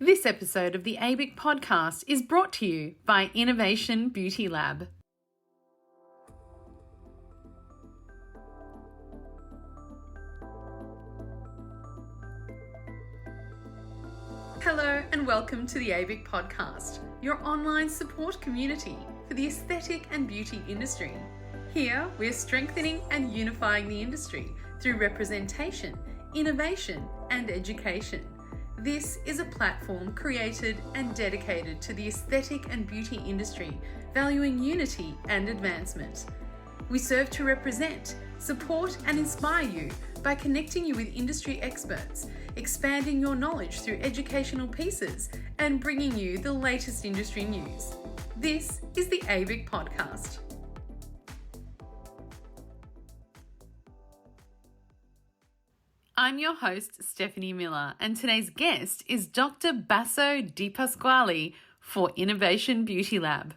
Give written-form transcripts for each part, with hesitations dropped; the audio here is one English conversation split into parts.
This episode of the ABIC podcast is brought to you by Innovation Beauty Lab. Hello and welcome to the ABIC podcast, your online support community for the aesthetic and beauty industry. Here, we're strengthening and unifying the industry through representation, innovation, and education. This is a platform created and dedicated to the aesthetic and beauty industry, valuing unity and advancement. We serve to represent, support, and inspire you by connecting you with industry experts, expanding your knowledge through educational pieces, and bringing you the latest industry news. This is the ABIC podcast. I'm your host, Stephanie Miller, and today's guest is Dr. Basso Di Pasquale for Innovation Beauty Lab.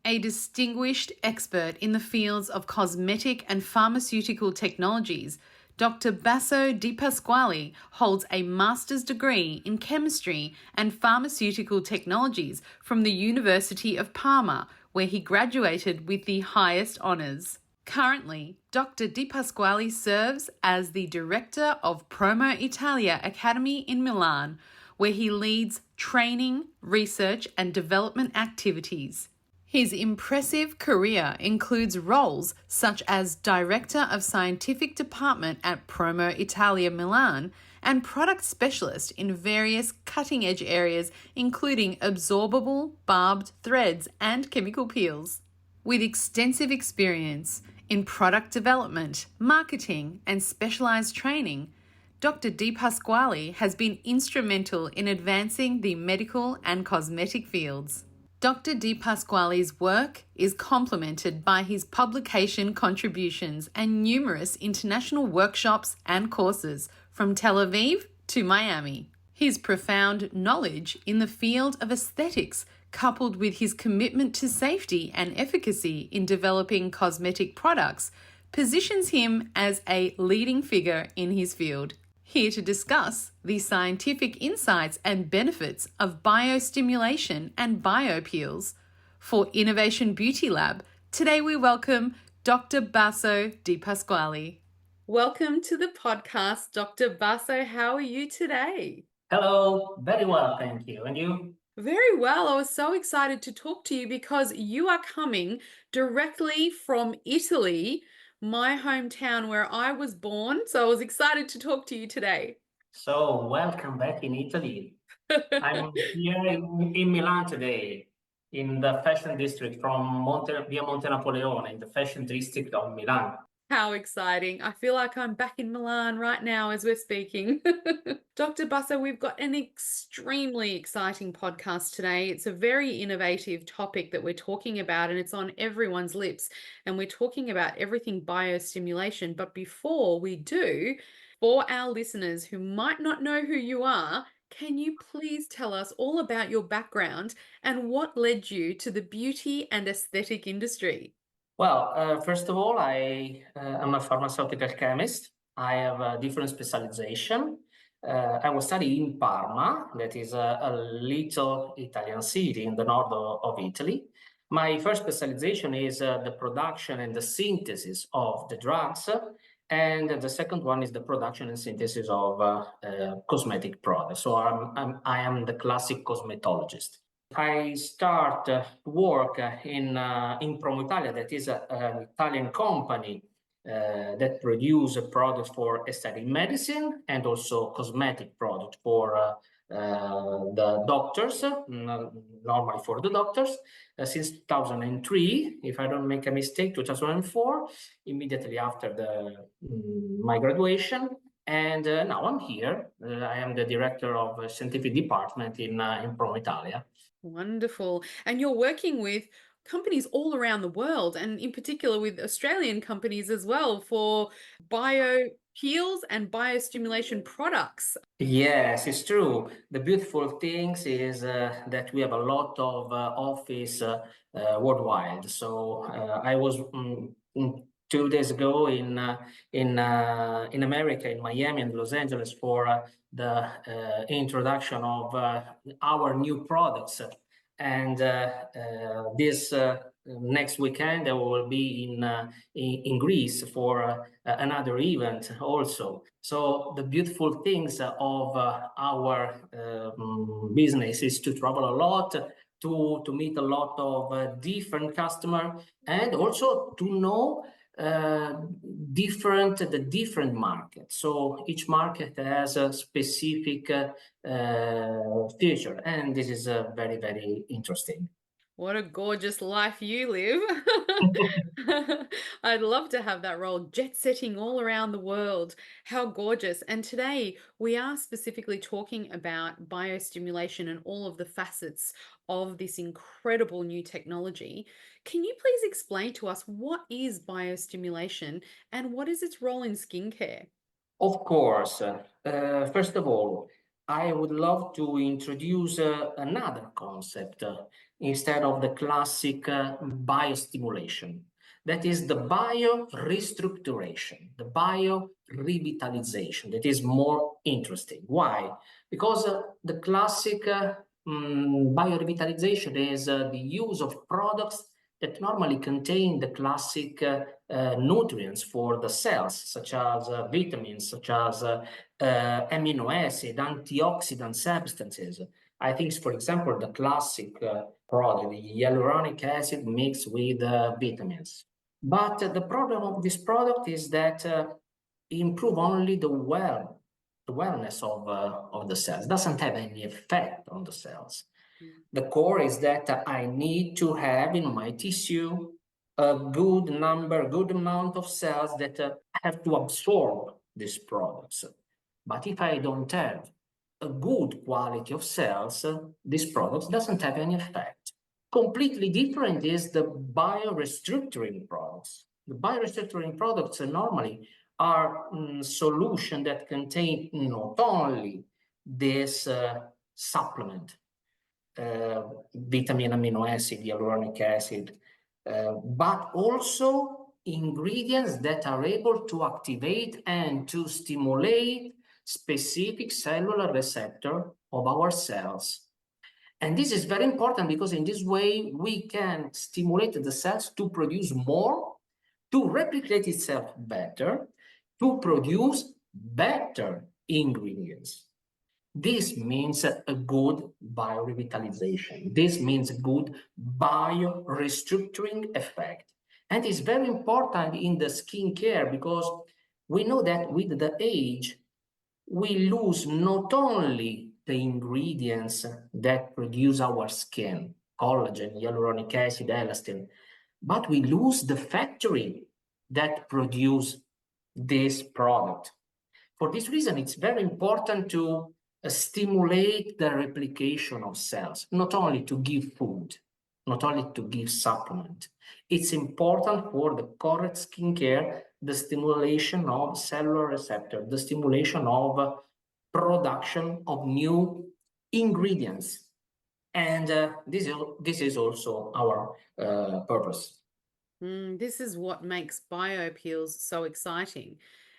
A distinguished expert in the fields of cosmetic and pharmaceutical technologies, Dr. Basso Di Pasquale holds a master's degree in chemistry and pharmaceutical technologies from the University of Parma, where he graduated with the highest honours. Currently, Dr. Di Pasquale serves as the Director of Promoitalia Academy in Milan, where he leads training, research and development activities. His impressive career includes roles such as Director of Scientific Department at Promoitalia Milan and Product Specialist in various cutting-edge areas including absorbable, barbed threads and chemical peels. With extensive experience in product development, marketing, and specialized training, Dr. Di Pasquale has been instrumental in advancing the medical and cosmetic fields. Dr. Di Pasquale's work is complemented by his publication contributions and numerous international workshops and courses from Tel Aviv to Miami. His profound knowledge in the field of aesthetics, coupled with his commitment to safety and efficacy in developing cosmetic products, positions him as a leading figure in his field. Here to discuss the scientific insights and benefits of Bio-Stimulation and bio-peels for Innovation Beauty Lab, today we welcome Dr. Basso Di Pasquale. Welcome to the podcast, Dr. Basso. How are you today? Hello, very well, thank you. And you? Very well. I was so excited to talk to you because you are coming directly from Italy, my hometown where I was born. So I was excited to talk to you today. So, welcome back in Italy. I'm here in Milan today, in the fashion district from Via Monte Napoleone, in the fashion district of Milan. How exciting. I feel like I'm back in Milan right now as we're speaking. Dr. Basso, we've got an extremely exciting podcast today. It's a very innovative topic that we're talking about, and it's on everyone's lips. And we're talking about everything biostimulation. But before we do, for our listeners who might not know who you are, can you please tell us all about your background and what led you to the beauty and aesthetic industry? Well, first of all, I am a pharmaceutical chemist. I have a different specialization. I was studying in Parma, that is a little Italian city in the north of Italy. My first specialization is the production and the synthesis of the drugs, and the second one is the production and synthesis of cosmetic products. So I am the classic cosmetologist. I start to work in Promoitalia, that is an Italian company that produce products for aesthetic medicine and also cosmetic products for the doctors, normally for the doctors, since 2003, if I don't make a mistake, 2004, immediately after my graduation. And now I'm here. I am the director of a scientific department in Promoitalia. Wonderful. And you're working with companies all around the world, and in particular with Australian companies as well for bio peels and biostimulation products. Yes, it's true. The beautiful things is that we have a lot of office worldwide. So I was 2 days ago in America, in Miami and Los Angeles, for the introduction of our new products. And this next weekend I will be in Greece for another event also. So the beautiful things of our business is to travel a lot, to meet a lot of different customers, and also to know the different markets. So each market has a specific feature, and this is very, very interesting. What a gorgeous life you live. I'd love to have that role, jet setting all around the world. How gorgeous. And today we are specifically talking about biostimulation and all of the facets of this incredible new technology. Can you please explain to us what is biostimulation and what is its role in skincare? Of course. First of all, I would love to introduce another concept instead of the classic biostimulation. That is the bio-restructuration, the bio-revitalization. That is more interesting. Why? Because the classic bio-revitalization is the use of products that normally contain the classic nutrients for the cells, such as vitamins, such as amino acid, antioxidant substances. I think, for example, the classic product, the hyaluronic acid mixed with vitamins. But the problem of this product is that improve only the wellness of the cells. Doesn't have any effect on the cells. The core is that I need to have in my tissue a good amount of cells that have to absorb these products. But if I don't have a good quality of cells, these products doesn't have any effect. Completely different is the biorestructuring products. The biorestructuring products normally are solutions that contain not only this supplement, vitamin, amino acid, hyaluronic acid, but also ingredients that are able to activate and to stimulate specific cellular receptor of our cells. And this is very important because in this way we can stimulate the cells to produce more, to replicate itself better, to produce better ingredients. This means a good biorevitalization. This means a good biorestructuring effect. And it's very important in the skincare because we know that with the age, we lose not only the ingredients that produce our skin, collagen, hyaluronic acid, elastin, but we lose the factory that produce this product. For this reason, it's very important to stimulate the replication of cells, not only to give food, not only to give supplement. It's important for the correct skincare, the stimulation of cellular receptor, the stimulation of production of new ingredients. And this is also our purpose. This is what makes bio peels so exciting,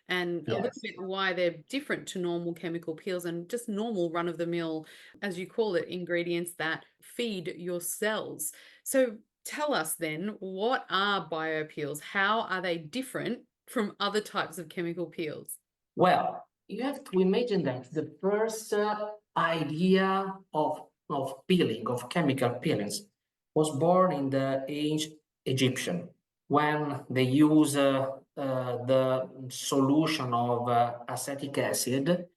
and a little Yes. bit why they're different to normal chemical peels and just normal run of the mill, as you call it, ingredients that feed your cells. So tell us then, what are bio peels? How are they different from other types of chemical peels? Well, you have to imagine that the first idea of peeling, of chemical peelings, was born in the ancient Egyptian when they use the solution of acetic acid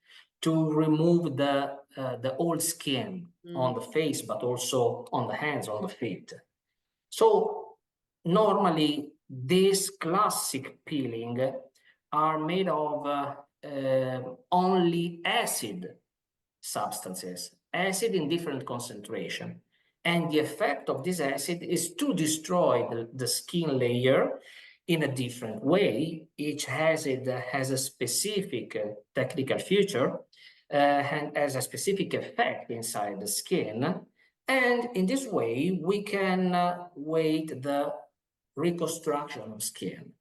to remove the old skin on the face, but also on the hands, on the feet. So normally, this classic peeling are made of only acid substances, acid in different concentration. And the effect of this acid is to destroy the skin layer in a different way. Each acid has a specific technical feature and has a specific effect inside the skin. And in this way, we can wait the reconstruction of skin.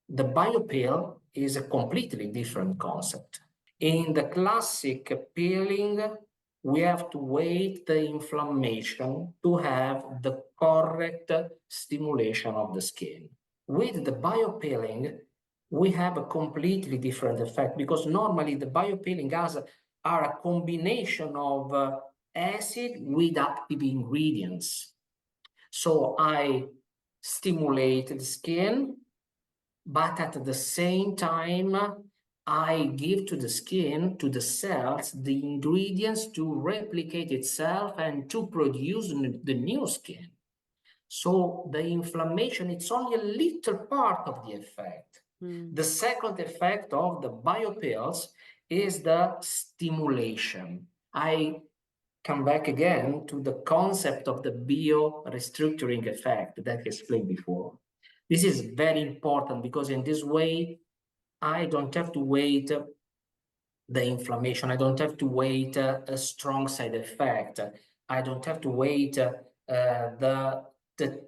The biopeel is a completely different concept. In the classic peeling, we have to wait the inflammation to have the correct stimulation of the skin. With the biopeeling, we have a completely different effect because normally the biopeeling are a combination of acid with active ingredients. So I stimulate the skin, but at the same time, I give to the skin, to the cells, the ingredients to replicate itself and to produce the new skin. So the inflammation, it's only a little part of the effect. The second effect of the biopeels is the stimulation. I come back again to the concept of the bio-restructuring effect that I explained before. This is very important because in this way, I don't have to wait the inflammation. I don't have to wait a strong side effect. I don't have to wait the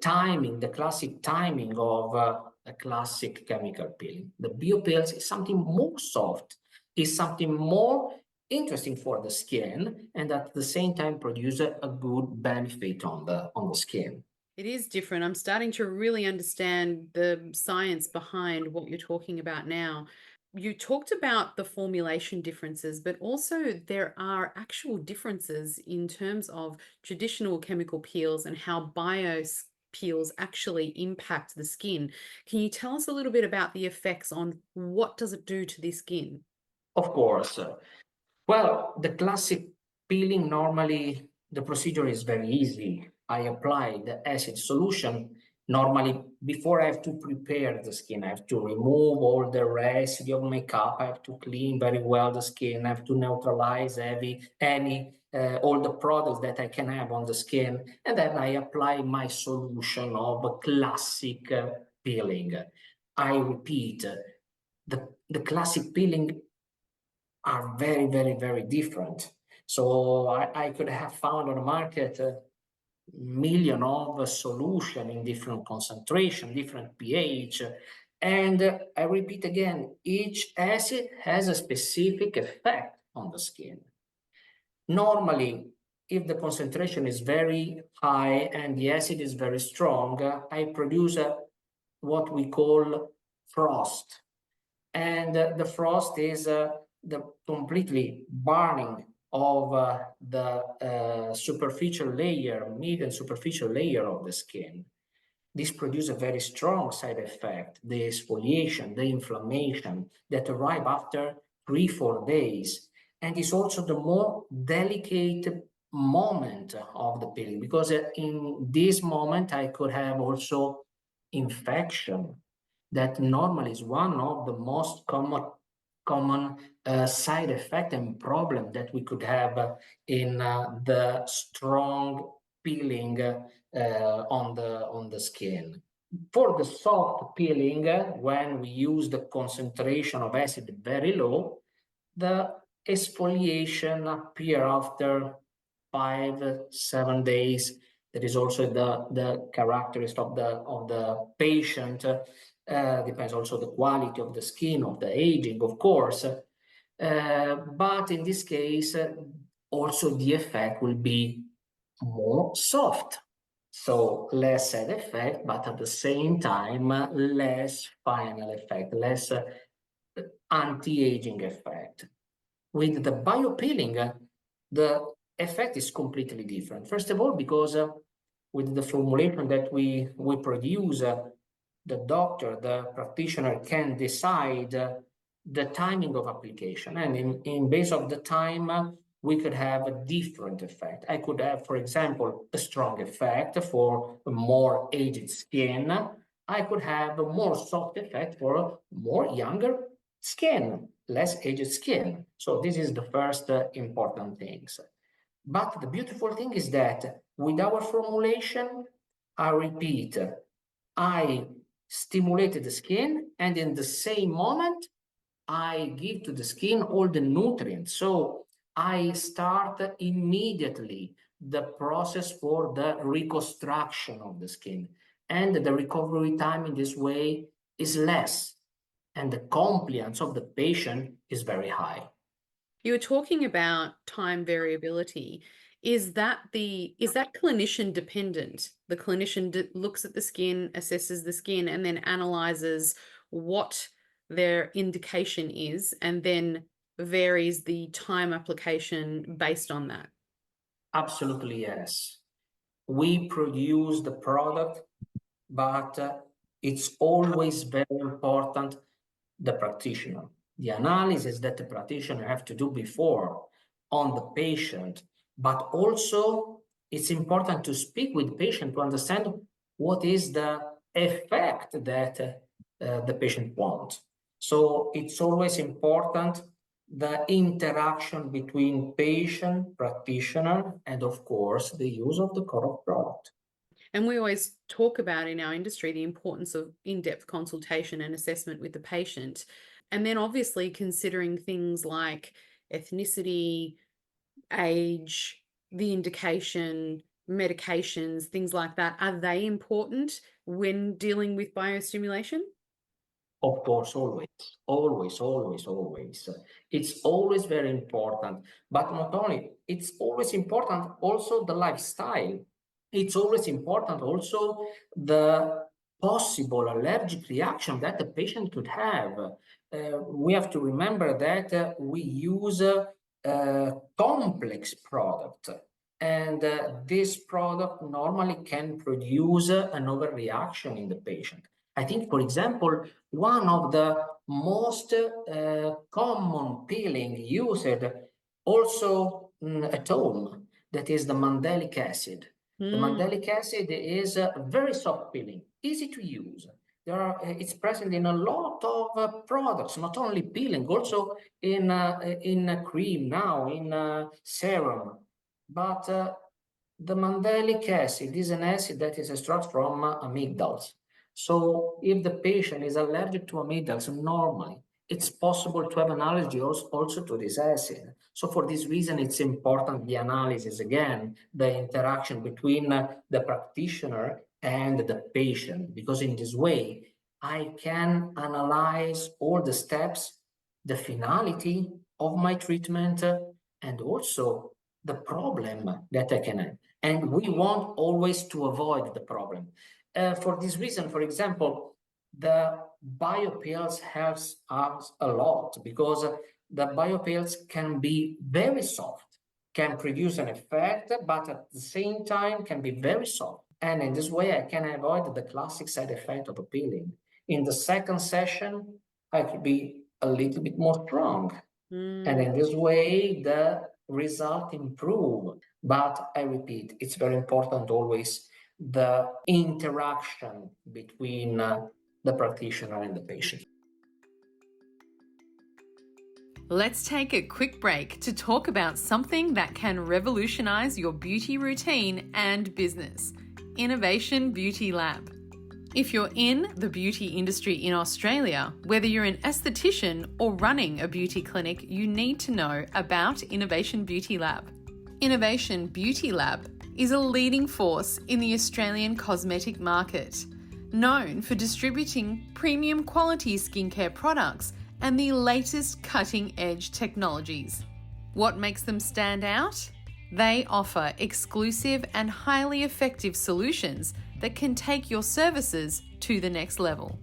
timing, the classic timing of a classic chemical peeling. The biopills is something more soft, is something more interesting for the skin, and at the same time produce a good benefit on the skin. It is different. I'm starting to really understand the science behind what you're talking about now. You talked about the formulation differences, but also there are actual differences in terms of traditional chemical peels and how peels actually impact the skin. Can you tell us a little bit about the effects on what does it do to the skin? Of course. Well, the classic peeling, normally the procedure is very easy. I apply the acid solution. Normally, before I have to prepare the skin, I have to remove all the residue of makeup. I have to clean very well the skin. I have to neutralize all the products that I can have on the skin. And then I apply my solution of classic peeling. I repeat, the classic peeling are very, very, very different. So I could have found on the market a million of solution in different concentration, different pH. And I repeat again, each acid has a specific effect on the skin. Normally, if the concentration is very high and the acid is very strong, I produce what we call frost. And the frost is the completely burning of the superficial layer, mid and superficial layer of the skin. This produces a very strong side effect, the exfoliation, the inflammation that arrive after 3-4 days. And it's also the more delicate moment of the peeling because in this moment I could have also infection that normally is one of the most common side effect and problem that we could have in the strong peeling on the skin. For the soft peeling, when we use the concentration of acid very low, the exfoliation appear after 5-7 days. There is also the characteristic of the patient. Depends also the quality of the skin, of the aging, of course. But in this case, also the effect will be more soft. So less side effect, but at the same time, less final effect, less anti-aging effect. With the biopeeling, the effect is completely different. First of all, because with the formulation that we produce, the doctor, the practitioner can decide the timing of application. And in base of the time, we could have a different effect. I could have, for example, a strong effect for a more aged skin. I could have a more soft effect for a more younger skin, less aged skin. So this is the first important things. But the beautiful thing is that with our formulation, I repeat, I stimulated the skin, and in the same moment, I give to the skin all the nutrients. So I start immediately the process for the reconstruction of the skin. And the recovery time in this way is less. and the compliance of the patient is very high. You were talking about time variability. Is that clinician dependent? The clinician looks at the skin, assesses the skin, and then analyzes what their indication is, and then varies the time application based on that. Absolutely, yes. We produce the product, but it's always very important the practitioner. The analysis that the practitioner have to do before on the patient, but also it's important to speak with the patient to understand what is the effect that the patient wants. So it's always important the interaction between patient, practitioner, and of course the use of the correct product. And we always talk about in our industry the importance of in-depth consultation and assessment with the patient. And then obviously considering things like ethnicity, age, the indication, medications, things like that. Are they important when dealing with biostimulation? Of course, always, always, always, always. It's always very important. But not only, it's always important also the lifestyle. It's always important also the possible allergic reaction that the patient could have. We have to remember that we use a complex product. And this product normally can produce an overreaction in the patient. I think, for example, one of the most common peeling used also at home, that is the mandelic acid. The mandelic acid is a very soft peeling, easy to use. It's present in a lot of products, not only peeling, also in cream now, in serum. But the mandelic acid is an acid that is extracted from amygdals. So if the patient is allergic to amygdals, normally it's possible to have an allergy also to this acid. So for this reason, it's important the analysis again, the interaction between the practitioner and the patient, because in this way, I can analyze all the steps, the finality of my treatment, and also the problem that I can have. And we want always to avoid the problem. For this reason, for example, the biopills helps us a lot because the biopills can be very soft, can produce an effect, but at the same time can be very soft. And in this way, I can avoid the classic side effect of a peeling. In the second session, I could be a little bit more strong. And in this way, the result improve. But I repeat, it's very important always the interaction between the practitioner and the patient. Let's take a quick break to talk about something that can revolutionize your beauty routine and business: Innovation Beauty Lab. If you're in the beauty industry in Australia, whether you're an esthetician or running a beauty clinic, you need to know about Innovation Beauty Lab. Innovation Beauty Lab is a leading force in the Australian cosmetic market, known for distributing premium quality skincare products and the latest cutting-edge technologies. What makes them stand out? They offer exclusive and highly effective solutions that can take your services to the next level.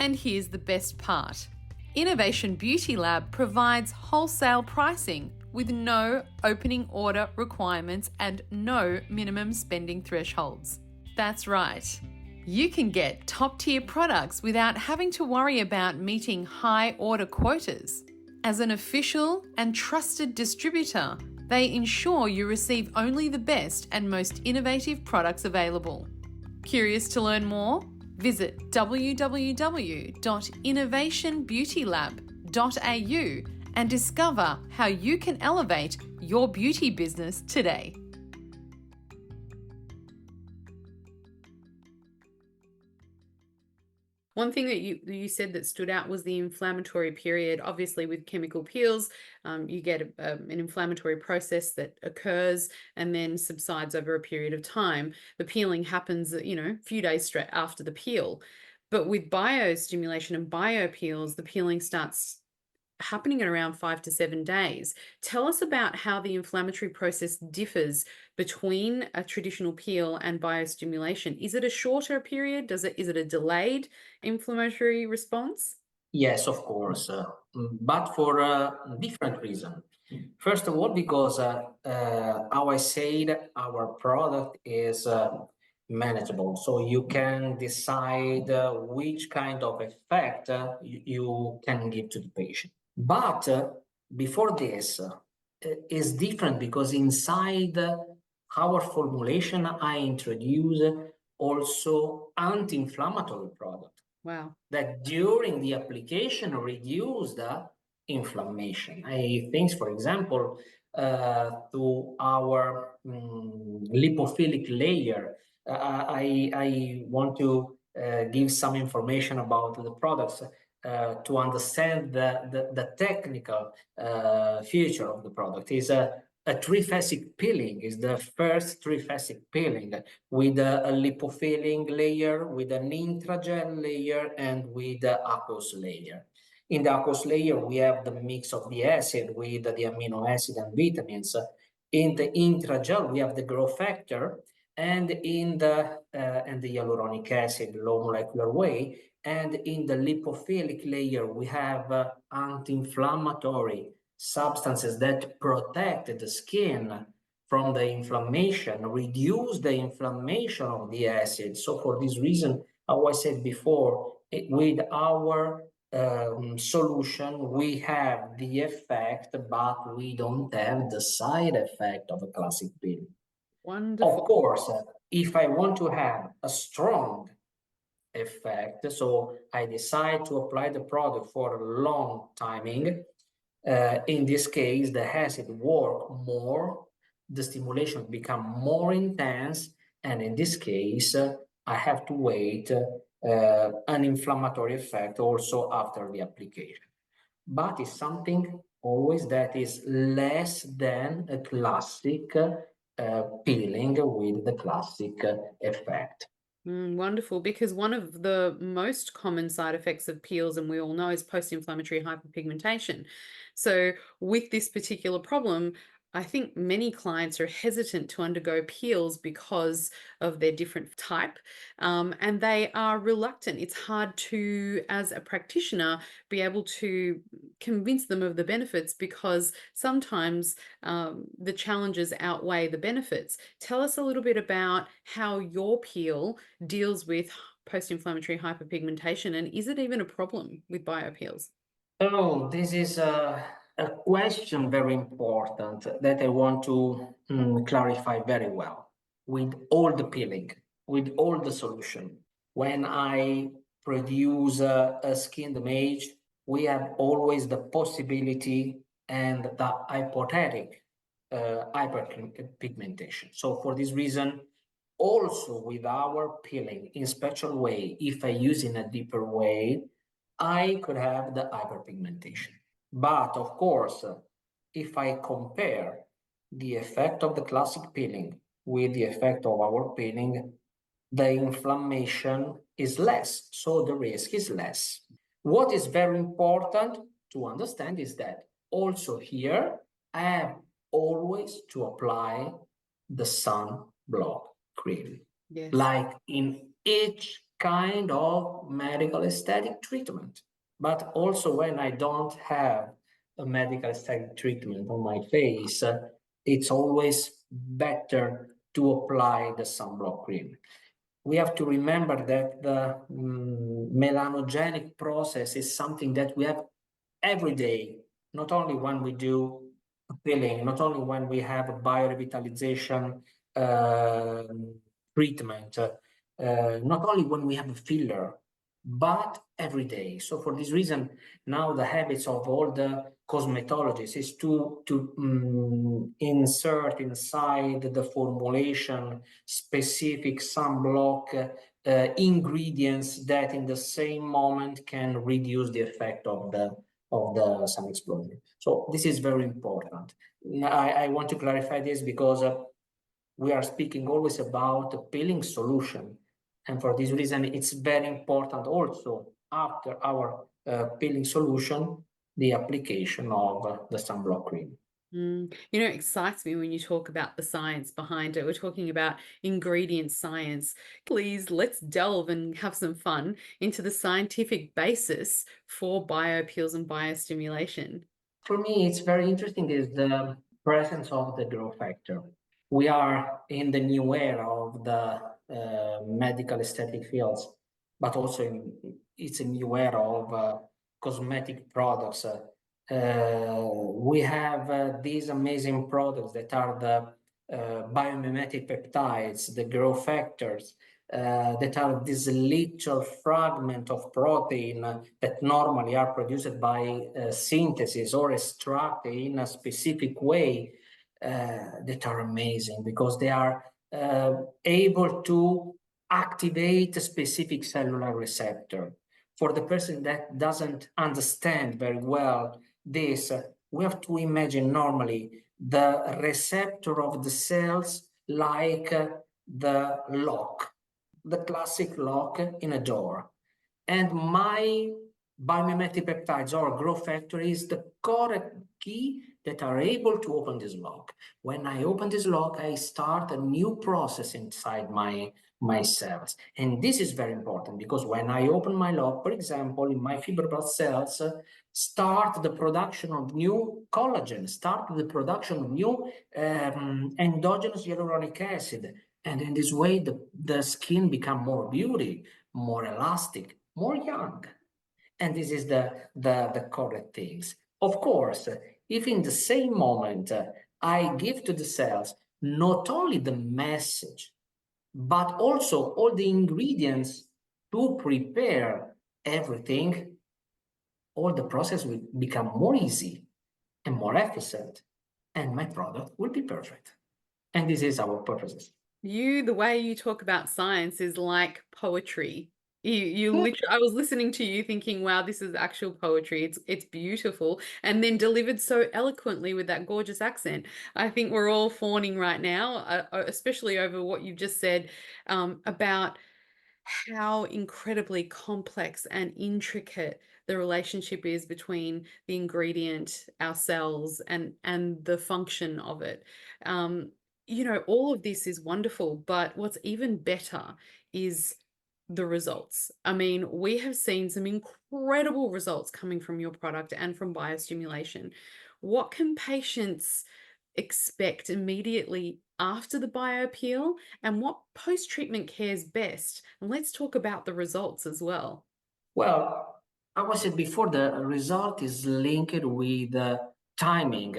And here's the best part: Innovation Beauty Lab provides wholesale pricing with no opening order requirements and no minimum spending thresholds. That's right. You can get top-tier products without having to worry about meeting high order quotas. As an official and trusted distributor, they ensure you receive only the best and most innovative products available. Curious to learn more? Visit www.innovationbeautylab.au and discover how you can elevate your beauty business today. One thing that you said that stood out was the inflammatory period. Obviously, with chemical peels, you get an inflammatory process that occurs and then subsides over a period of time. The peeling happens, a few days straight after the peel. But with biostimulation and biopeels, the peeling starts happening in around 5 to 7 days. Tell us about how the inflammatory process differs between a traditional peel and biostimulation. Is it a shorter period? Is it a delayed inflammatory response? Yes, of course, but for a different reason. First of all, because how I said, our product is manageable, so you can decide which kind of effect you can give to the patient. But before this, is different because inside our formulation, I introduce also anti-inflammatory product Wow. that during the application reduce the inflammation. I think, for example, to our lipophilic layer, I want to give some information about the products to understand the technical feature of the product. Is a triphasic peeling, is the first triphasic peeling with a lipofilling layer, with an intragel layer, and with the aqueous layer. In the aqueous layer, we have the mix of the acid with the amino acid and vitamins. In the intragel, we have the growth factor, and in the hyaluronic acid, low molecular weight. And in the lipophilic layer, we have anti-inflammatory substances that protect the skin from the inflammation, reduce the inflammation of the acid. So for this reason, how I said before, with our solution, we have the effect, but we don't have the side effect of a classic pill. Wonderful. Of course, if I want to have a strong effect, so I decide to apply the product for a long timing, in this case, the acid work more, the stimulation become more intense, and in this case, I have to wait an inflammatory effect also after the application. But it's something always that is less than a classic peeling with the classic effect. Wonderful, because one of the most common side effects of peels, and we all know, is post-inflammatory hyperpigmentation. So with this particular problem, I think many clients are hesitant to undergo peels because of their different type, and they are reluctant. It's hard to, as a practitioner, be able to convince them of the benefits because sometimes the challenges outweigh the benefits. Tell us a little bit about how your peel deals with post-inflammatory hyperpigmentation, and is it even a problem with biopeels? Oh, this is a question very important that I want to clarify very well. With all the peeling, with all the solution, when I produce a skin damage, we have always the possibility and the hypothetic hyperpigmentation. So for this reason, also with our peeling in special way, if I use in a deeper way, I could have the hyperpigmentation. But of course, if I compare the effect of the classic peeling with the effect of our peeling, the inflammation is less, so the risk is less. What is very important to understand is that also here, I have always to apply the sunblock cream. Yes. Like in each kind of medical aesthetic treatment. But also when I don't have a medical aesthetic treatment on my face, it's always better to apply the sunblock cream. We have to remember that the melanogenic process is something that we have every day, not only when we do peeling, not only when we have a biorevitalization treatment, not only when we have a filler, but every day. So for this reason, now the habits of all the cosmetologists is to insert inside the formulation specific sunblock ingredients that in the same moment can reduce the effect of the sun explosion. So this is very important. I want to clarify this because we are speaking always about a peeling solution. And for this reason, it's very important also after our peeling solution, the application of the sunblock cream. You know, it excites me when you talk about the science behind it. We're talking about ingredient science. Please, let's delve and have some fun into the scientific basis for bioappeals and biostimulation. For me, it's very interesting is the presence of the growth factor. We are in the new era of the medical aesthetic fields, but also it's a new era of cosmetic products. We have these amazing products that are the biomimetic peptides, the growth factors, that are this little fragment of protein that normally are produced by synthesis or extracted in a specific way, that are amazing because they are able to activate a specific cellular receptor. For the person that doesn't understand very well this, we have to imagine normally the receptor of the cells like the lock, the classic lock in a door. And my biomimetic peptides or growth factor is the correct key that are able to open this lock. When I open this lock, I start a new process inside my cells. And this is very important because when I open my lock, for example, in my fibroblast cells, start the production of new collagen, start the production of new endogenous hyaluronic acid. And in this way, the skin become more beauty, more elastic, more young. And this is the correct things. Of course, if in the same moment I give to the cells not only the message, but also all the ingredients to prepare everything, all the process will become more easy and more efficient, and my product will be perfect. And this is our purposes. The way you talk about science is like poetry. You literally, I was listening to you thinking, wow, this is actual poetry. It's beautiful. And then delivered so eloquently with that gorgeous accent. I think we're all fawning right now, especially over what you've just said, about how incredibly complex and intricate the relationship is between the ingredient, our cells, and the function of it. You know, all of this is wonderful, but what's even better is the results. I mean, we have seen some incredible results coming from your product and from biostimulation. What can patients expect immediately after the bio-appeal, and what post-treatment care is best? And let's talk about the results as well. Well, I was said before, the result is linked with the timing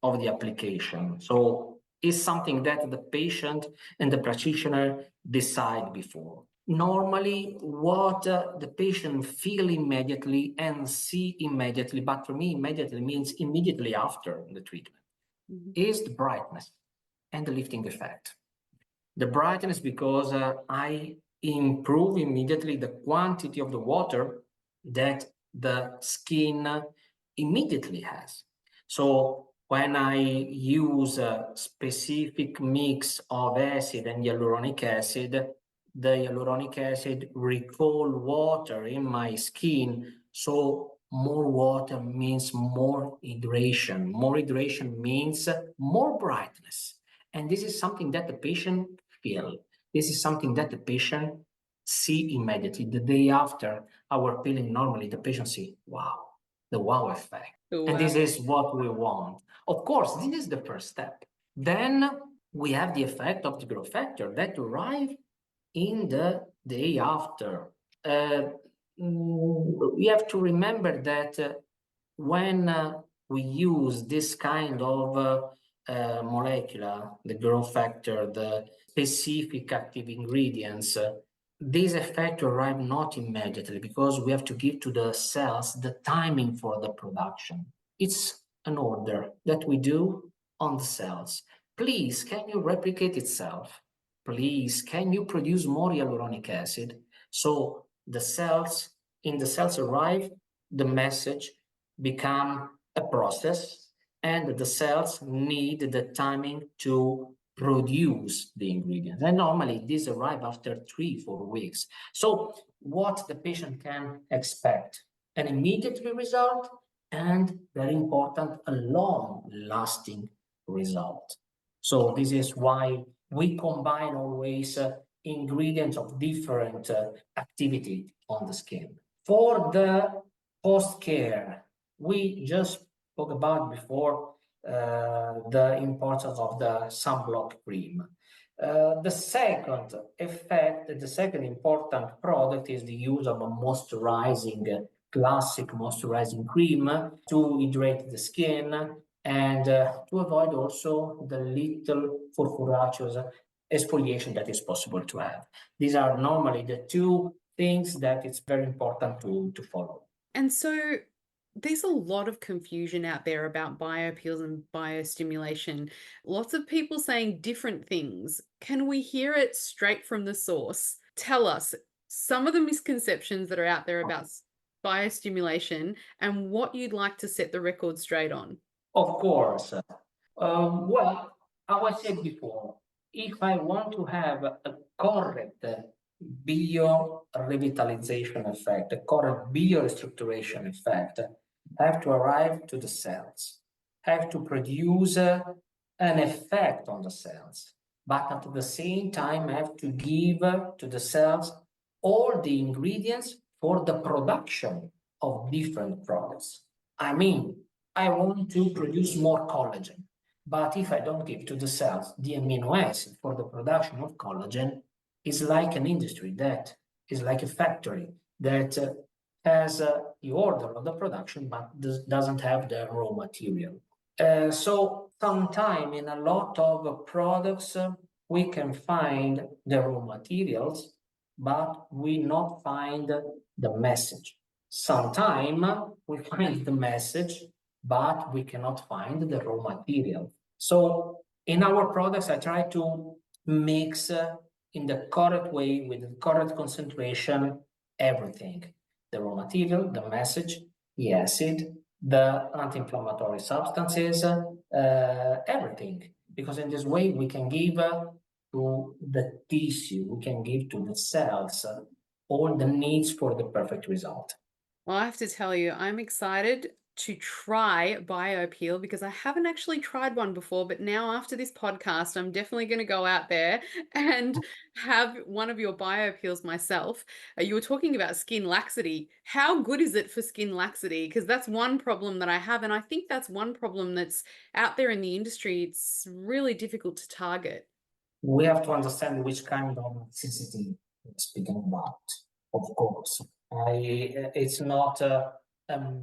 of the application. So it's something that the patient and the practitioner decide before. Normally, what the patient feel immediately and see immediately, but for me, immediately means immediately after the treatment, is the brightness and the lifting effect. The brightness because I improve immediately the quantity of the water that the skin immediately has. So when I use a specific mix of acid and hyaluronic acid, the hyaluronic acid recall water in my skin. So more water means more hydration. More hydration means more brightness. And this is something that the patient feel. This is something that the patient see immediately. The day after our peeling, normally the patient see, wow, the wow effect. Oh, and wow. this is what we want. Of course, this is the first step. Then we have the effect of the growth factor that arrive in the day after. We have to remember that when we use this kind of molecular, the growth factor, the specific active ingredients, these effects arrive not immediately because we have to give to the cells the timing for the production. It's an order that we do on the cells. Please, can you replicate itself? Please, can you produce more hyaluronic acid? So the cells, in the cells arrive, the message become a process, and the cells need the timing to produce the ingredients. And normally these arrive after 3-4 weeks. So what the patient can expect? An immediate result and, very important, a long-lasting result. So this is why we combine always ingredients of different activity on the skin. For the post-care, we just spoke about before the importance of the sunblock cream. The second effect, the second important product is the use of a moisturizing, classic moisturizing cream to hydrate the skin and to avoid also the little furfuraccious exfoliation that is possible to have. These are normally the two things that it's very important to follow. And so there's a lot of confusion out there about biopeels and biostimulation. Lots of people saying different things. Can we hear it straight from the source? Tell us some of the misconceptions that are out there about biostimulation and what you'd like to set the record straight on. Of course. Well, as I said before, if I want to have a correct bio-revitalization effect, a correct biorestructuration effect, I have to arrive to the cells, have to produce an effect on the cells, but at the same time I have to give to the cells all the ingredients for the production of different products. I mean, I want to produce more collagen. But if I don't give to the cells the amino acid for the production of collagen, it's like an industry that is like a factory that has the order of the production but doesn't have the raw material. So sometime in a lot of products, we can find the raw materials, but we not find the message. Sometime we find the message, but we cannot find the raw material. So in our products, I try to mix in the correct way with the correct concentration everything: the raw material, the message, the acid, the anti-inflammatory substances, everything. Because in this way we can give to the tissue, we can give to the cells all the needs for the perfect result. Well, I have to tell you, I'm excited to try BioPeel because I haven't actually tried one before, but now after this podcast, I'm definitely going to go out there and have one of your BioPeels myself. You were talking about skin laxity. How good is it for skin laxity? Because that's one problem that I have, and I think that's one problem that's out there in the industry. It's really difficult to target. We have to understand which kind of toxicity we're speaking about, of course. It's not a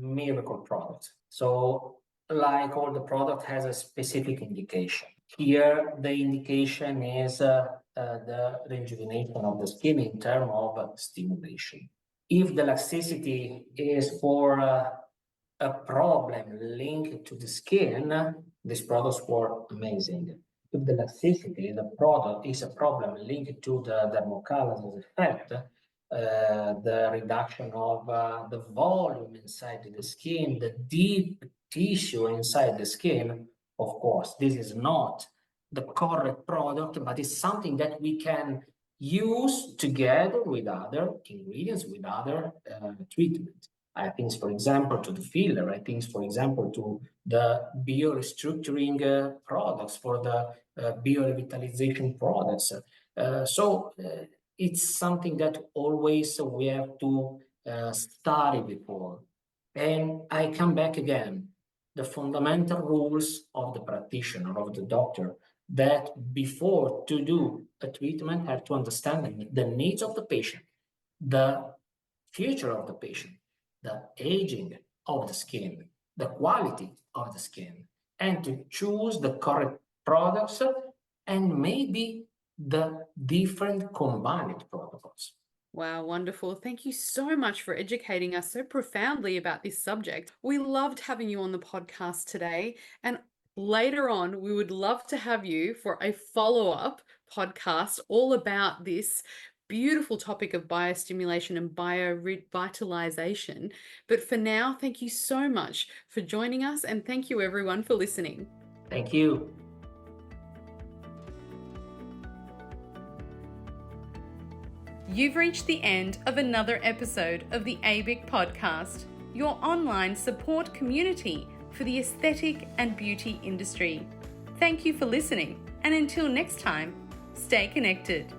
miracle product. So, like all the product has a specific indication. Here, the indication is the rejuvenation of the skin in terms of stimulation. If the laxicity is for a problem linked to the skin, these products were amazing. If the laxicity, the product is a problem linked to the dermocalasis effect, the reduction of the volume inside the skin, the deep tissue inside the skin, of course, this is not the correct product, but it's something that we can use together with other ingredients, with other treatments. I think, for example, to the filler. I think, for example, to the biorestructuring products, for the biorevitalization products. So it's something that always we have to study before. And I come back again, the fundamental rules of the practitioner, of the doctor, that before to do a treatment have to understand the needs of the patient, the future of the patient, the aging of the skin, the quality of the skin, and to choose the correct products and maybe the different combined protocols. Wow, wonderful. Thank you so much for educating us so profoundly about this subject. We loved having you on the podcast today. And later on, we would love to have you for a follow-up podcast all about this beautiful topic of biostimulation and biorevitalization. But for now, thank you so much for joining us, and thank you everyone for listening. Thank you. You've reached the end of another episode of the ABIC podcast, your online support community for the aesthetic and beauty industry. Thank you for listening, and until next time, stay connected.